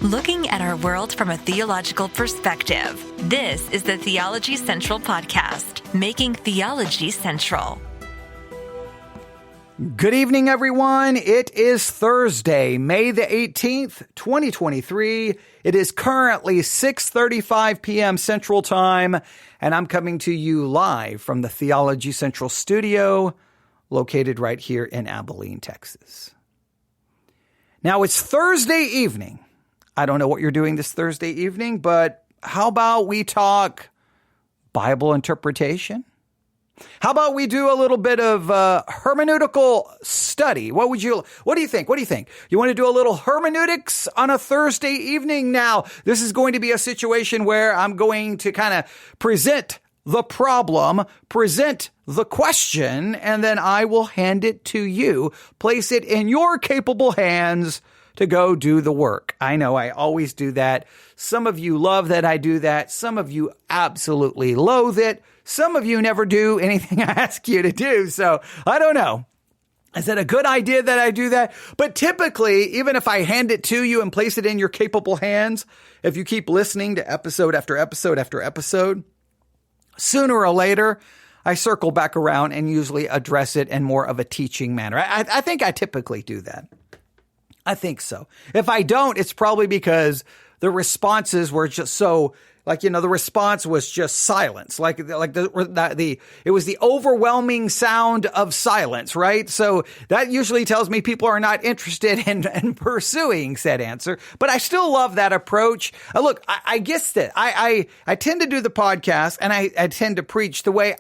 Looking at our world from a theological perspective. This is the Theology Central Podcast, making theology central. Good evening, everyone. It is Thursday, May the 18th, 2023. It is currently 6:35 p.m. Central Time, and I'm coming to you live from the Theology Central studio, located right here in Abilene, Texas. Now, it's Thursday evening. I don't know what you're doing this Thursday evening, but how about we talk Bible interpretation? How about we do a little bit of hermeneutical study? What do you think? You want to do a little hermeneutics on a Thursday evening? Now, this is going to be a situation where I'm going to kind of present the problem, present the question, and then I will hand it to you, place it in your capable hands to go do the work. I know I always do that. Some of you love that I do that. Some of you absolutely loathe it. Some of you never do anything I ask you to do. So I don't know. Is it a good idea that I do that? But typically, even if I hand it to you and place it in your capable hands, if you keep listening to episode after episode after episode, sooner or later, I circle back around and usually address it in more of a teaching manner. I think I typically do that. I think so. If I don't, it's probably because the responses were just so, the response was just silence. It was the overwhelming sound of silence, right? So that usually tells me people are not interested in pursuing said answer. But I still love that approach. Look, I guess that I tend to do the podcast and I tend to preach the way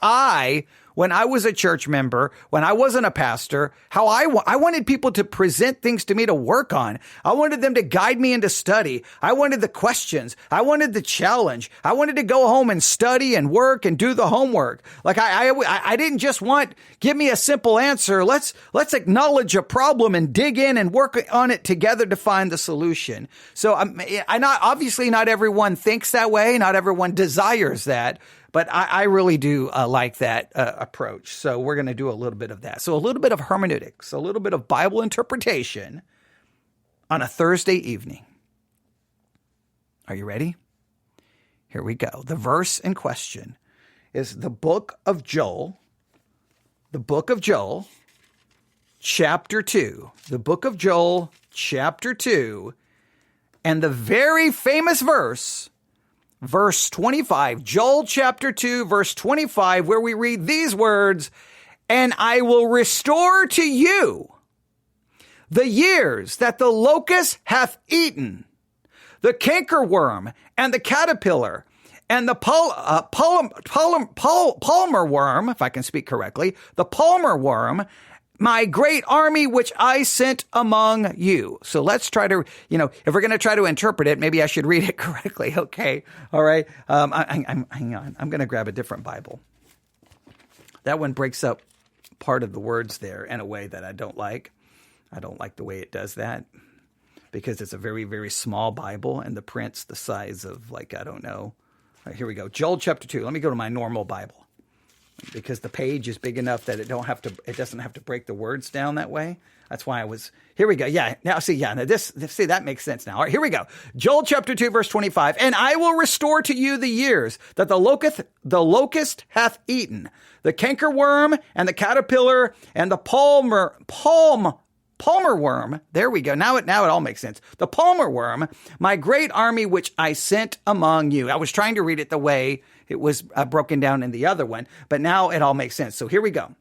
when I was a church member, when I wasn't a pastor, how I wanted people to present things to me to work on. I wanted them to guide me into study. I wanted the questions. I wanted the challenge. I wanted to go home and study and work and do the homework. I didn't just want, give me a simple answer. Let's acknowledge a problem and dig in and work on it together to find the solution. So obviously not everyone thinks that way. Not everyone desires that. But I really do like that approach. So we're going to do a little bit of that. So a little bit of hermeneutics, a little bit of Bible interpretation on a Thursday evening. Are you ready? Here we go. The verse in question is the book of Joel. The book of Joel, chapter 2. The book of Joel, chapter 2. And the very famous verse 25, Joel chapter 2, verse 25, where we read these words, "And I will restore to you the years that the locust hath eaten, the cankerworm and the caterpillar and the palmer worm," if I can speak correctly, "the palmer worm, my great army which I sent among you." So let's try to, if we're going to try to interpret it, maybe I should read it correctly. Okay. All right. Hang on. I'm going to grab a different Bible. That one breaks up part of the words there in a way that I don't like. I don't like the way it does that because it's a very, very small Bible and the print's the size of I don't know. All right, here we go. Joel chapter 2. Let me go to my normal Bible, because the page is big enough that it doesn't have to break the words down that way. That's why here we go. Yeah. Now that makes sense now. All right, here we go. Joel chapter 2, verse 25. "And I will restore to you the years that the locust hath eaten, the cankerworm and the caterpillar and the palmer worm." There we go. Now it all makes sense. "The palmer worm, my great army which I sent among you." I was trying to read it the way it was broken down in the other one, but now it all makes sense. So here we go.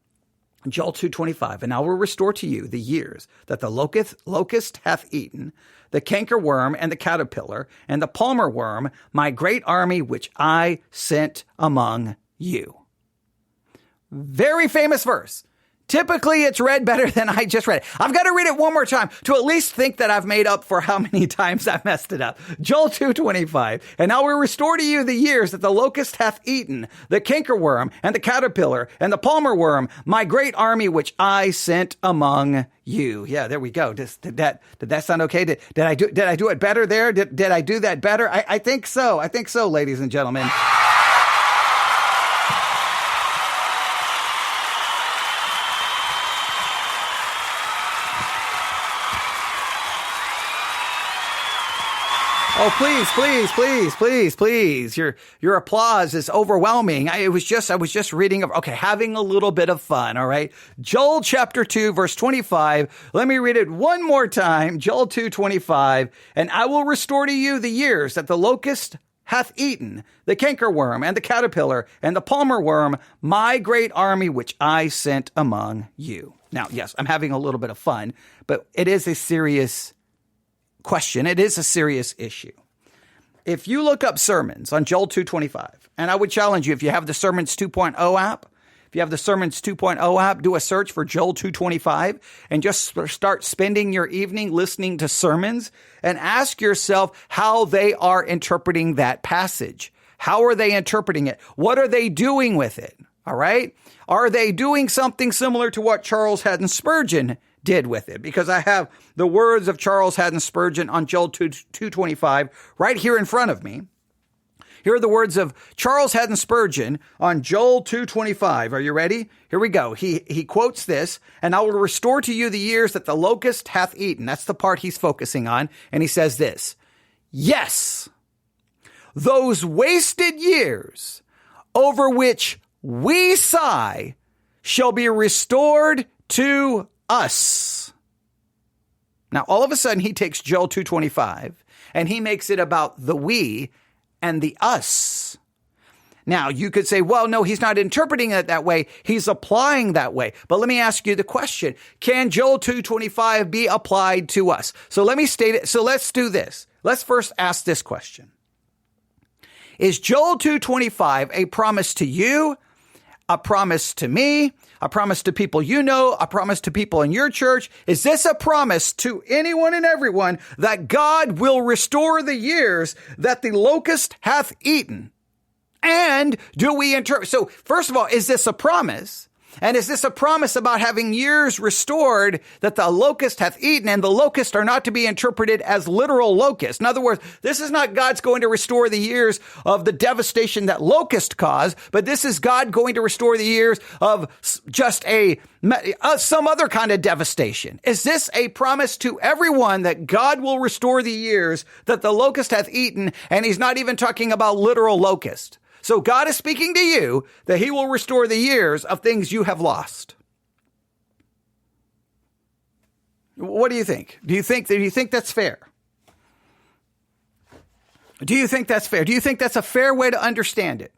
Joel 2:25, "And I will restore to you the years that the locust hath eaten, the cankerworm and the caterpillar and the palmer worm, my great army which I sent among you." Very famous verse. Typically, it's read better than I just read it. I've got to read it one more time to at least think that I've made up for how many times I messed it up. Joel 2:25, "And I will restore to you the years that the locust hath eaten, the cankerworm and the caterpillar and the palmer worm, my great army which I sent among you." Yeah, there we go. Did that sound okay? Did I do it better there? Did I do that better? I think so. I think so, ladies and gentlemen. Oh, please. Your applause is overwhelming. I was just reading having a little bit of fun. All right. Joel chapter 2, verse 25. Let me read it one more time. Joel 2:25. And I will restore to you the years that the locust hath eaten, the cankerworm and the caterpillar and the palmer worm, my great army which I sent among you. Now, yes, I'm having a little bit of fun, but it is a serious question. It is a serious issue. If you look up sermons on Joel 2:25, and I would challenge you, if you have the Sermons 2.0 app, do a search for Joel 2:25 and just start spending your evening listening to sermons and ask yourself how they are interpreting that passage. How are they interpreting it? What are they doing with it? All right. Are they doing something similar to what Charles Haddon Spurgeon did with it? Because I have the words of Charles Haddon Spurgeon on Joel 2:25 right here in front of me. Here are the words of Charles Haddon Spurgeon on Joel 2:25. Are you ready? Here we go. He quotes this, and I will restore to you the years that the locust hath eaten. That's the part he's focusing on. And he says this, yes, those wasted years over which we sigh shall be restored to us. Now, all of a sudden, he takes Joel 2:25 and he makes it about the we and the us. Now, you could say, well, no, he's not interpreting it that way. He's applying that way. But let me ask you the question. Can Joel 2:25 be applied to us? So let me state it. So let's do this. Let's first ask this question. Is Joel 2:25 a promise to you, a promise to me, a promise to people you know, a promise to people in your church? Is this a promise to anyone and everyone that God will restore the years that the locust hath eaten? And do we interpret? So first of all, is this a promise? And is this a promise about having years restored that the locust hath eaten? And the locusts are not to be interpreted as literal locusts. In other words, this is not God's going to restore the years of the devastation that locust caused, but this is God going to restore the years of just some other kind of devastation. Is this a promise to everyone that God will restore the years that the locust hath eaten? And he's not even talking about literal locust. So God is speaking to you that he will restore the years of things you have lost. What do you think? Do you think that's fair? Do you think that's fair? Do you think that's a fair way to understand it?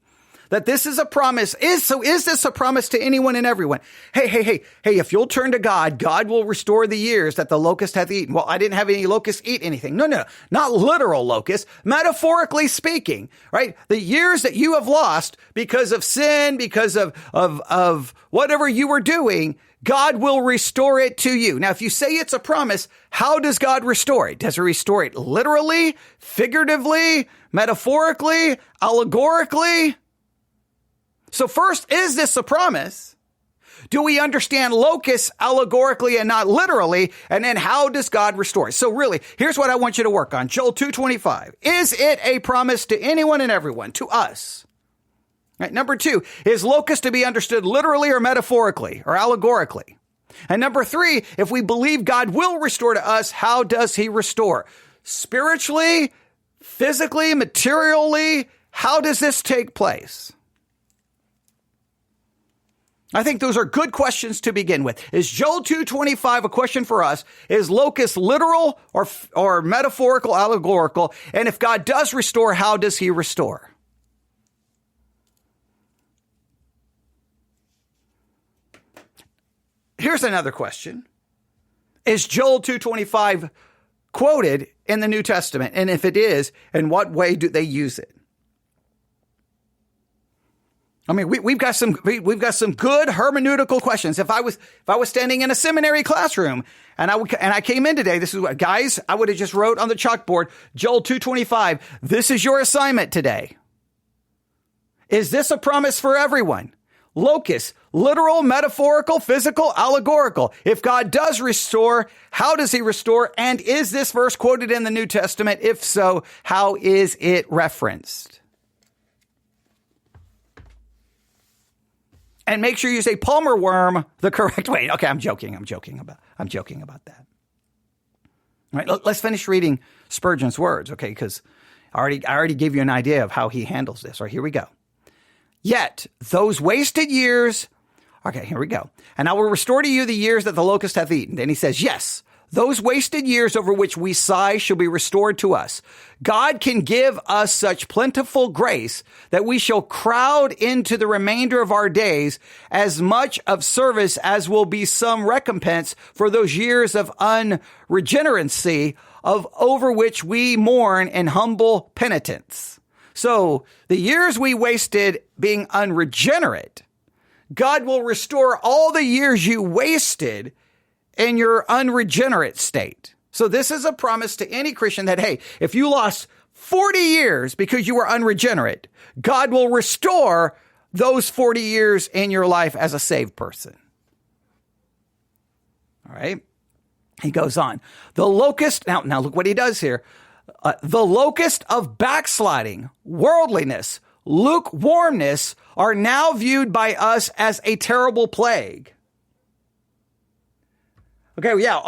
That this is a promise. Is this a promise to anyone and everyone? Hey, if you'll turn to God, God will restore the years that the locust hath eaten. Well, I didn't have any locusts eat anything. No, not literal locusts, metaphorically speaking, right? The years that you have lost because of sin, because of whatever you were doing, God will restore it to you. Now, if you say it's a promise, how does God restore it? Does he restore it literally, figuratively, metaphorically, allegorically? So first, is this a promise? Do we understand locusts allegorically and not literally? And then how does God restore it? So really, here's what I want you to work on. Joel 2:25. Is it a promise to anyone and everyone, to us? Right. Number 2, is locust to be understood literally or metaphorically or allegorically? And number 3, if we believe God will restore to us, how does he restore? Spiritually, physically, materially, how does this take place? I think those are good questions to begin with. Is Joel 2:25 a question for us? Is locust literal or metaphorical, allegorical? And if God does restore, how does he restore? Here's another question. Is Joel 2:25 quoted in the New Testament? And if it is, in what way do they use it? I mean, we've got some good hermeneutical questions. If I was standing in a seminary classroom and I came in today, this is what, guys, I would have just wrote on the chalkboard, Joel 2:25, this is your assignment today. Is this a promise for everyone? Locust, literal, metaphorical, physical, allegorical. If God does restore, how does he restore? And is this verse quoted in the New Testament? If so, how is it referenced? And make sure you say palmer worm the correct way. Okay, I'm joking about that. Right? Let's finish reading Spurgeon's words, okay? Because I already gave you an idea of how he handles this. All right, here we go. Yet those wasted years, okay, here we go. And I will restore to you the years that the locust hath eaten. Then he says, yes, those wasted years over which we sigh shall be restored to us. God can give us such plentiful grace that we shall crowd into the remainder of our days as much of service as will be some recompense for those years of unregeneracy over which we mourn in humble penitence. So the years we wasted being unregenerate, God will restore all the years you wasted in your unregenerate state. So this is a promise to any Christian that, hey, if you lost 40 years because you were unregenerate, God will restore those 40 years in your life as a saved person. All right. He goes on. The locust, now look what he does here. The locust of backsliding, worldliness, lukewarmness are now viewed by us as a terrible plague. Okay, yeah,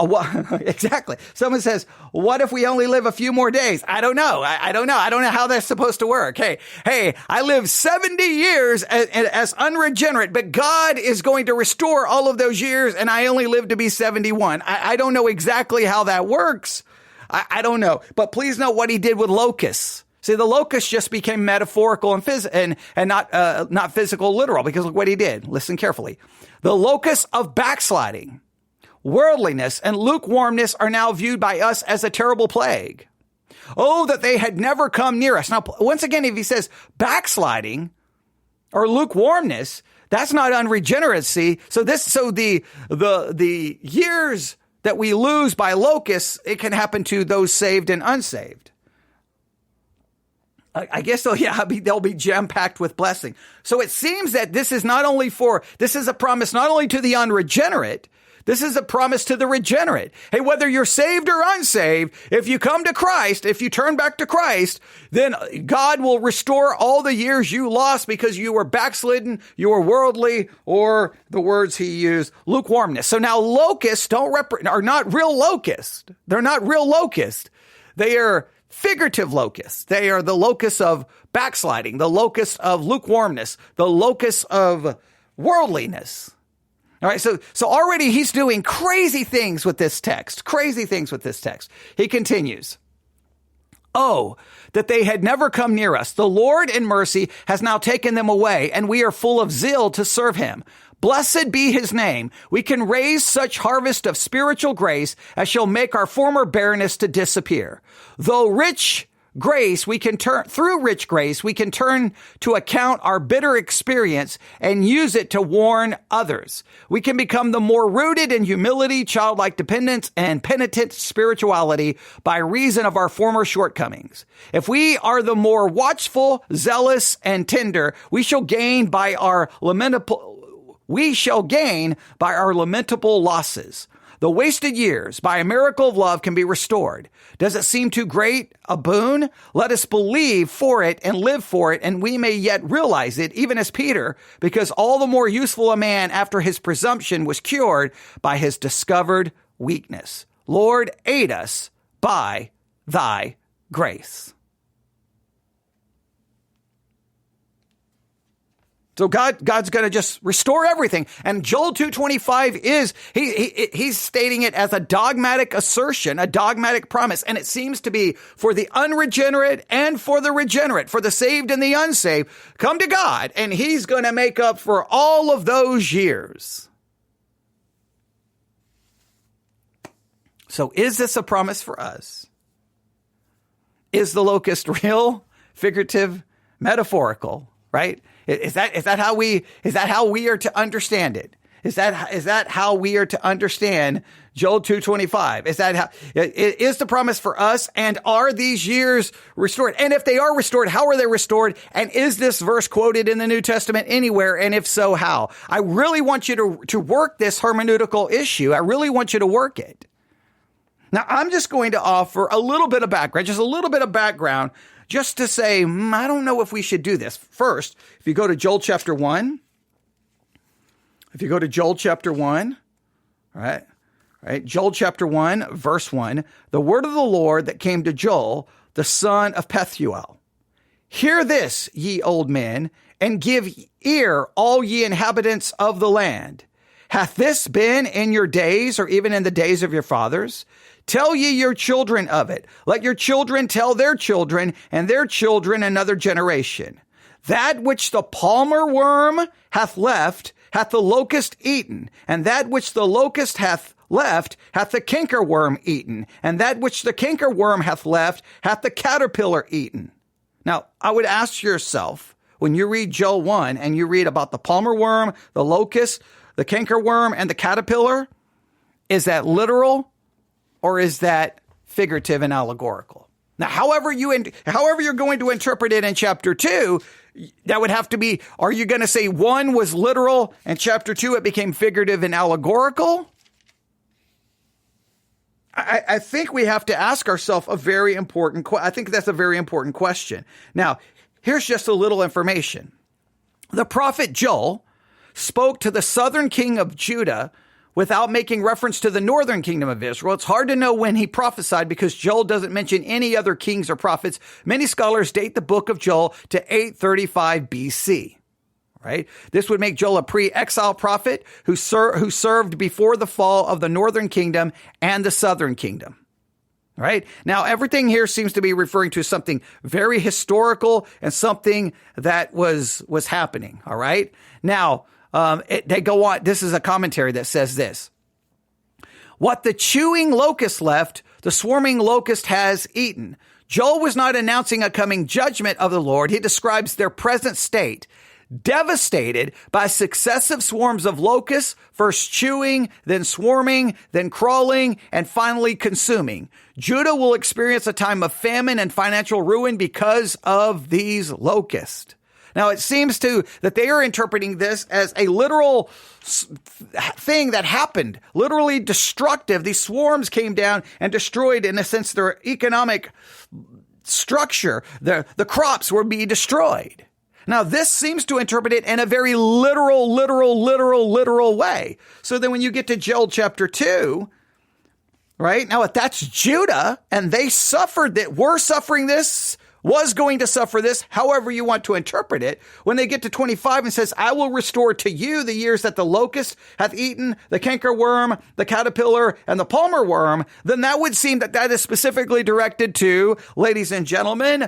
exactly. Someone says, what if we only live a few more days? I don't know. I don't know. I don't know how that's supposed to work. Hey, I lived 70 years as unregenerate, but God is going to restore all of those years, and I only live to be 71. I don't know exactly how that works. I don't know. But please note what he did with locusts. See, the locust just became metaphorical and not physical, literal, because look what he did. Listen carefully. The locust of backsliding, worldliness, and lukewarmness are now viewed by us as a terrible plague. Oh, that they had never come near us. Now, once again, if he says backsliding or lukewarmness, that's not unregeneracy. So the years that we lose by locusts, it can happen to those saved and unsaved. I guess they'll be jam-packed with blessing. So it seems that this is a promise not only to the unregenerate, this is a promise to the regenerate. Hey, whether you're saved or unsaved, if you come to Christ, if you turn back to Christ, then God will restore all the years you lost because you were backslidden, you were worldly, or the words he used, lukewarmness. So now locusts are not real locusts. They're not real locusts. They are figurative locusts. They are the locusts of backsliding, the locusts of lukewarmness, the locusts of worldliness. All right, so already he's doing crazy things with this text. He continues. Oh, that they had never come near us. The Lord in mercy has now taken them away, and we are full of zeal to serve him. Blessed be his name. We can raise such harvest of spiritual grace as shall make our former barrenness to disappear. Through rich grace, we can turn to account our bitter experience and use it to warn others. We can become the more rooted in humility, childlike dependence, and penitent spirituality by reason of our former shortcomings. If we are the more watchful, zealous, and tender, we shall gain by our lamentable losses. The wasted years, by a miracle of love, can be restored. Does it seem too great a boon? Let us believe for it and live for it, and we may yet realize it, even as Peter, because all the more useful a man after his presumption was cured by his discovered weakness. Lord, aid us by thy grace. So God's going to just restore everything. And Joel 2:25 he's stating it as a dogmatic assertion, a dogmatic promise. And it seems to be for the unregenerate and for the regenerate, for the saved and the unsaved. Come to God, and he's going to make up for all of those years. So is this a promise for us? Is the locust real, figurative, metaphorical, right? Is that how we are to understand it? Is that how we are to understand Joel 2:25? Is the promise for us, and are these years restored? And if they are restored, how are they restored? And is this verse quoted in the New Testament anywhere? And if so, how? I really want you to work this hermeneutical issue. I really want you to work it. Now, I'm just going to offer a little bit of background, just to say, I don't know if we should do this. First, if you go to Joel chapter 1, all right, Right? Joel chapter 1, verse 1, the word of the Lord that came to Joel, the son of Pethuel. Hear this, ye old men, and give ear, all ye inhabitants of the land. Hath this been in your days, or even in the days of your fathers? Tell ye your children of it. Let your children tell their children, and their children another generation. That which the palmer worm hath left, hath the locust eaten, and that which the locust hath left, hath the cankerworm eaten, and that which the cankerworm hath left, hath the caterpillar eaten. Now, I would ask yourself, when you read Joel 1 and you read about the palmer worm, the locust, the cankerworm, and the caterpillar, is that literal or is that figurative and allegorical? Now, however you're going to interpret it in chapter 2, that would have to be, are you going to say 1 was literal and chapter 2 it became figurative and allegorical? I think we have to ask ourselves a very important I think that's a very important question. Now, here's just a little information. The prophet Joel spoke to the southern king of Judah without making reference to the northern kingdom of Israel. It's hard to know when he prophesied because Joel doesn't mention any other kings or prophets. Many scholars date the book of Joel to 835 BC. Right? This would make Joel a pre-exile prophet who served before the fall of the northern kingdom and the southern kingdom. Right? Now, everything here seems to be referring to something very historical and something that was happening. All right? Now, they go on. This is a commentary that says this. What the chewing locust left, the swarming locust has eaten. Joel was not announcing a coming judgment of the Lord. He describes their present state. Devastated by successive swarms of locusts, first chewing, then swarming, then crawling, and finally consuming. Judah will experience a time of famine and financial ruin because of these locusts. Now, it seems that they are interpreting this as a literal thing that happened, literally destructive. These swarms came down and destroyed, in a sense, their economic structure. The crops were being destroyed. Now, this seems to interpret it in a very literal way. So then when you get to Joel chapter 2, right? Now, if that's Judah and they suffered that, were suffering this, was going to suffer this, however you want to interpret it, when they get to 25 and says, I will restore to you the years that the locust hath eaten, the cankerworm, the caterpillar, and the palmer worm, then that would seem that is specifically directed to, ladies and gentlemen,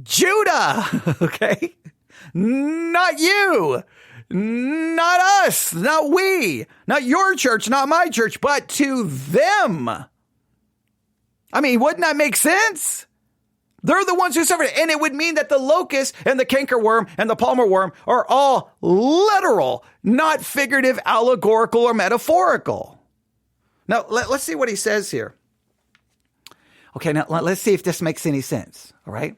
Judah, okay? Not you, not us, not we, not your church, not my church, but to them. I mean, wouldn't that make sense? They're the ones who suffered. And it would mean that the locust and the cankerworm and the palmer worm are all literal, not figurative, allegorical, or metaphorical. Now, let's see what he says here. Okay, now let's see if this makes any sense. All right.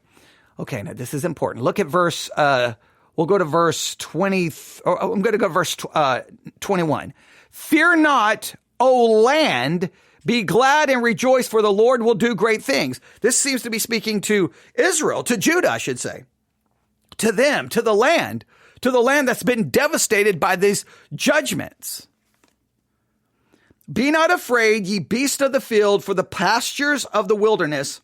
Okay, now this is important. Look at verse, we'll go to verse 20, or I'm going to go to verse 21. Fear not, O land, be glad and rejoice, for the Lord will do great things. This seems to be speaking to Israel, to Judah, I should say. To them, to the land that's been devastated by these judgments. Be not afraid, ye beasts of the field, for the pastures of the wilderness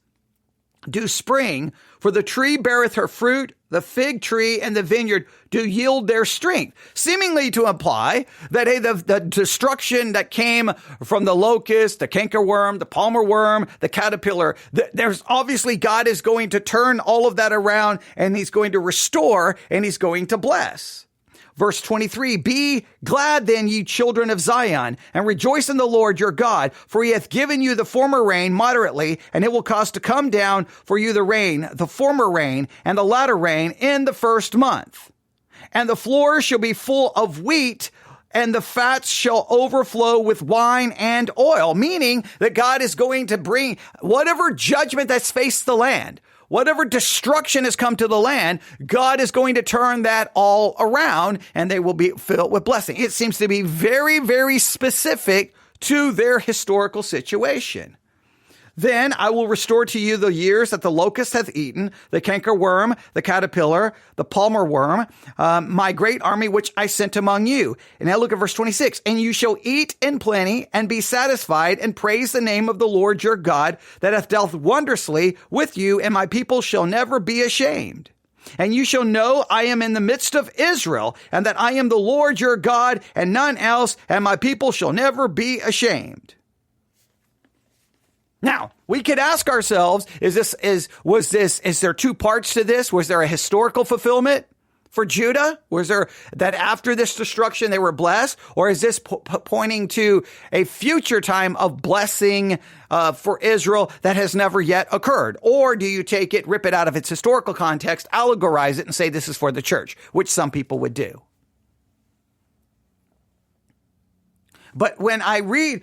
do spring, for the tree beareth her fruit, the fig tree and the vineyard do yield their strength, seemingly to imply that, hey, the destruction that came from the locust, the cankerworm, the palmer worm, the caterpillar, there's obviously God is going to turn all of that around and he's going to restore and he's going to bless. Verse 23, be glad then, ye children of Zion, and rejoice in the Lord your God, for he hath given you the former rain moderately, and it will cause to come down for you the rain, the former rain, and the latter rain in the first month. And the floors shall be full of wheat, and the fats shall overflow with wine and oil, meaning that God is going to bring whatever judgment that's faced the land, whatever destruction has come to the land, God is going to turn that all around and they will be filled with blessing. It seems to be very, very specific to their historical situation. Then I will restore to you the years that the locust hath eaten, the cankerworm, the caterpillar, the palmer worm, my great army which I sent among you. And now look at verse 26. And you shall eat in plenty and be satisfied and praise the name of the Lord your God that hath dealt wondrously with you, and my people shall never be ashamed. And you shall know I am in the midst of Israel, and that I am the Lord your God and none else, and my people shall never be ashamed. Now, we could ask ourselves, is there two parts to this? Was there a historical fulfillment for Judah? Was there that after this destruction they were blessed? Or is this pointing to a future time of blessing for Israel that has never yet occurred? Or do you take it, rip it out of its historical context, allegorize it, and say this is for the church, which some people would do? But when I read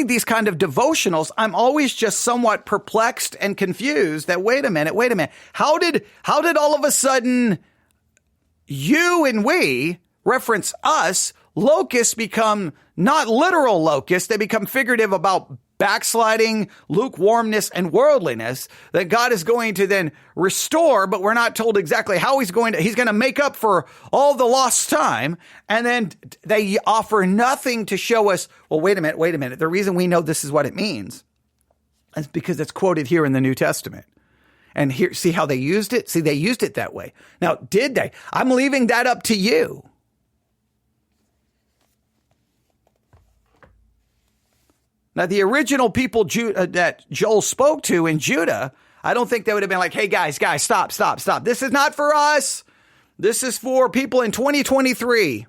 these kind of devotionals, I'm always just somewhat perplexed and confused that, wait a minute. How did all of a sudden you and we, reference us, locusts become not literal locusts, they become figurative about backsliding, lukewarmness, and worldliness that God is going to then restore, but we're not told exactly how he's going to make up for all the lost time. And then they offer nothing to show us, well, wait a minute. The reason we know this is what it means is because it's quoted here in the New Testament. And here, see how they used it? See, they used it that way. Now, did they? I'm leaving that up to you. Now, the original people that Joel spoke to in Judah, I don't think they would have been like, hey, guys, stop. This is not for us. This is for people in 2023.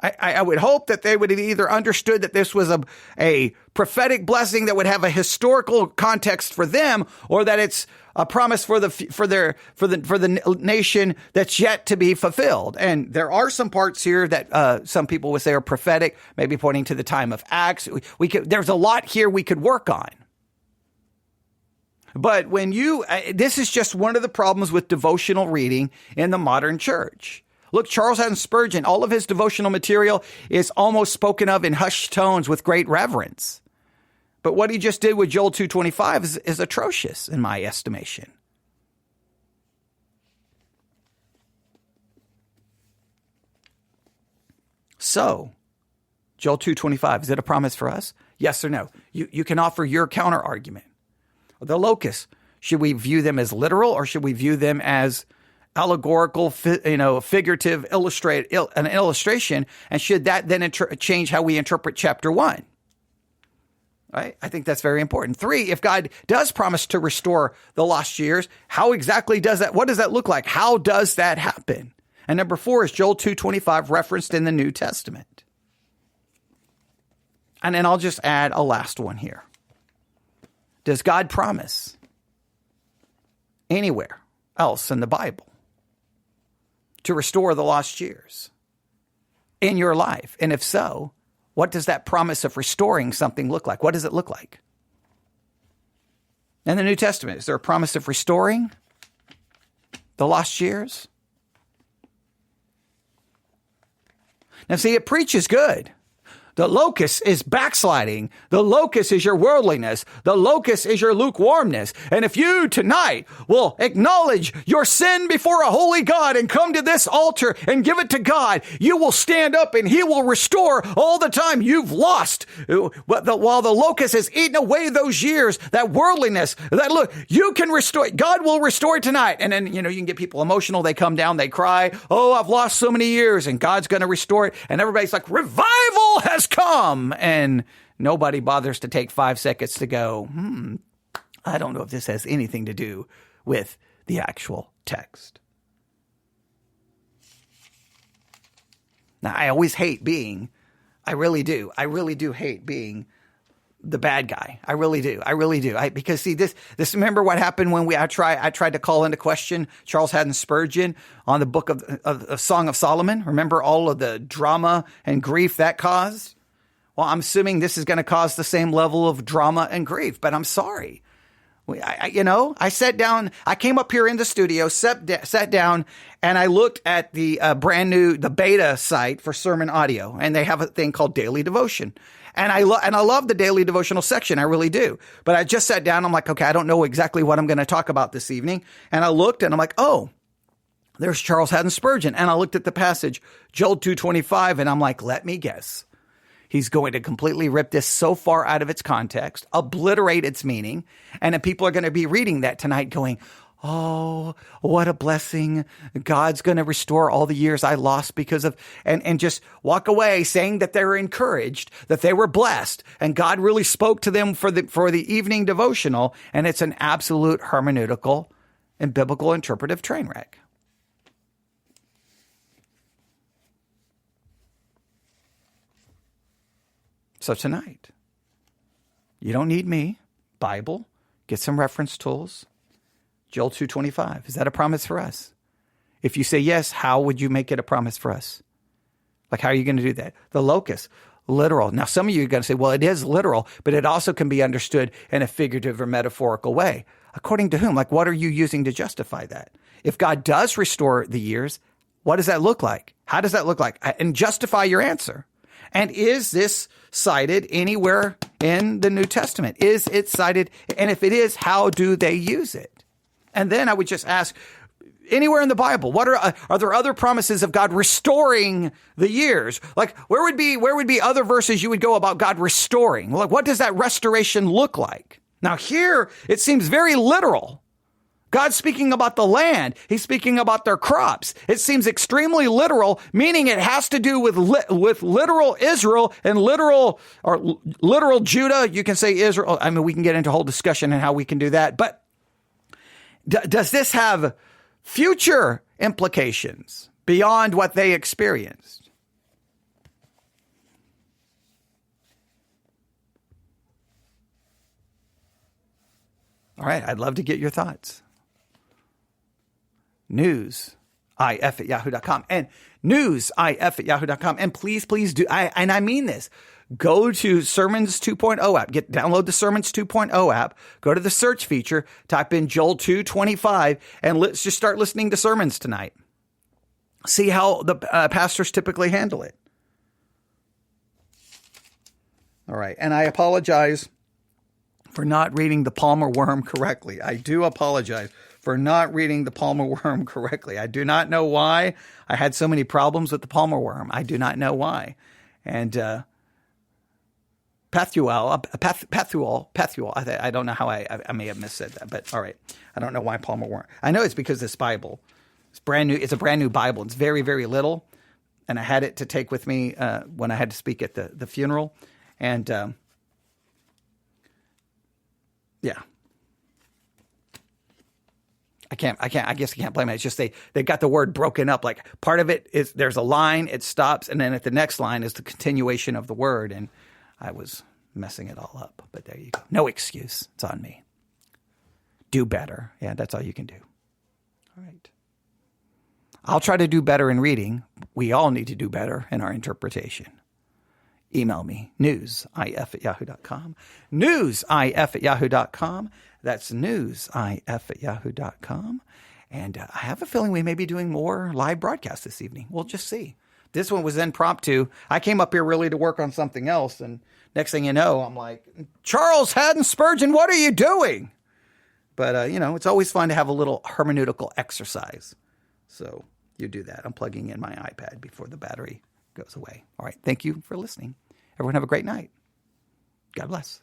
I would hope that they would have either understood that this was a prophetic blessing that would have a historical context for them, or that it's a promise for the nation that's yet to be fulfilled. And there are some parts here that some people would say are prophetic, maybe pointing to the time of Acts. There's a lot here we could work on. But this is just one of the problems with devotional reading in the modern church. Look, Charles Haddon Spurgeon, all of his devotional material is almost spoken of in hushed tones with great reverence. But what he just did with Joel 2:25 is atrocious in my estimation. So, Joel 2:25, is it a promise for us? Yes or no? You can offer your counter argument. The locusts, should we view them as literal, or should we view them as allegorical, figurative, an illustration? And should that then change how we interpret chapter 1? Right? I think that's very important. 3, if God does promise to restore the lost years, how exactly does that? What does that look like? How does that happen? And number 4 is Joel 2:25 referenced in the New Testament. And then I'll just add a last one here. Does God promise anywhere else in the Bible to restore the lost years in your life? And if so, what does that promise of restoring something look like? What does it look like? In the New Testament, is there a promise of restoring the lost years? Now, see, it preaches good. The locust is backsliding. The locust is your worldliness. The locust is your lukewarmness. And if you tonight will acknowledge your sin before a holy God and come to this altar and give it to God, you will stand up and he will restore all the time you've lost. While the locust has eaten away those years, that worldliness, you can restore it. God will restore it tonight. And then, you can get people emotional. They come down, they cry. Oh, I've lost so many years, and God's going to restore it. And everybody's like, revival has come, and nobody bothers to take 5 seconds to go, I don't know if this has anything to do with the actual text. Now, I really do hate being the bad guy. I really do. Because see, this, remember what happened when I tried to call into question Charles Haddon Spurgeon on the book of Song of Solomon? Remember all of the drama and grief that caused? Well, I'm assuming this is going to cause the same level of drama and grief, but I'm sorry. I sat down, I came up here in the studio, sat down, and I looked at the the beta site for sermon audio, and they have a thing called Daily Devotion. And I love the daily devotional section. I really do. But I just sat down. I'm like, okay, I don't know exactly what I'm going to talk about this evening. And I looked and I'm like, oh, there's Charles Haddon Spurgeon. And I looked at the passage, Joel 2:25, and I'm like, let me guess. He's going to completely rip this so far out of its context, obliterate its meaning. And then people are going to be reading that tonight going, oh, what a blessing. God's going to restore all the years I lost because of, and just walk away saying that they were encouraged, that they were blessed, and God really spoke to them for the evening devotional. And it's an absolute hermeneutical and biblical interpretive train wreck. So tonight, you don't need me. Bible, get some reference tools. Joel 2:25. Is that a promise for us? If you say yes, how would you make it a promise for us? Like, how are you going to do that? The locus, literal. Now, some of you are going to say, well, it is literal, but it also can be understood in a figurative or metaphorical way. According to whom? Like, what are you using to justify that? If God does restore the years, what does that look like? How does that look like? And justify your answer. And is this cited anywhere in the New Testament? Is it cited? And if it is, how do they use it? And then I would just ask, anywhere in the Bible, what are there other promises of God restoring the years? Like, where would be other verses you would go about God restoring? Like, what does that restoration look like? Now here, it seems very literal. God's speaking about the land. He's speaking about their crops. It seems extremely literal, meaning it has to do with literal Israel and literal Judah. You can say Israel. I mean, we can get into a whole discussion on how we can do that. But does this have future implications beyond what they experienced? All right. I'd love to get your thoughts. newsif@yahoo.com and newsif@yahoo.com. And please do, and I mean this, go to Sermons 2.0 app, download the Sermons 2.0 app, go to the search feature, type in Joel 2:25, and let's just start listening to sermons tonight. See how the pastors typically handle it. All right. And I apologize for not reading the Palmer Worm correctly. I do apologize for not reading the Palmer Worm correctly. I do not know why. I had so many problems with the Palmer Worm. I do not know why. And Pethuel, I don't know how I may have missaid that, but all right. I don't know why Palmer Worm. I know it's because this Bible, it's brand new. It's a brand new Bible. It's very, very little. And I had it to take with me when I had to speak at the funeral. And yeah. I guess I can't blame it. It's just they got the word broken up. Like, part of it is there's a line, it stops, and then at the next line is the continuation of the word. And I was messing it all up. But there you go. No excuse. It's on me. Do better. Yeah, that's all you can do. All right. I'll try to do better in reading. We all need to do better in our interpretation. Email me, newsif@yahoo.com. Newsif@yahoo.com. That's newsif@yahoo.com. And I have a feeling we may be doing more live broadcasts this evening. We'll just see. This one was impromptu. I came up here really to work on something else. And next thing you know, I'm like, Charles Haddon Spurgeon, what are you doing? But, it's always fun to have a little hermeneutical exercise. So you do that. I'm plugging in my iPad before the battery goes away. All right. Thank you for listening. Everyone have a great night. God bless.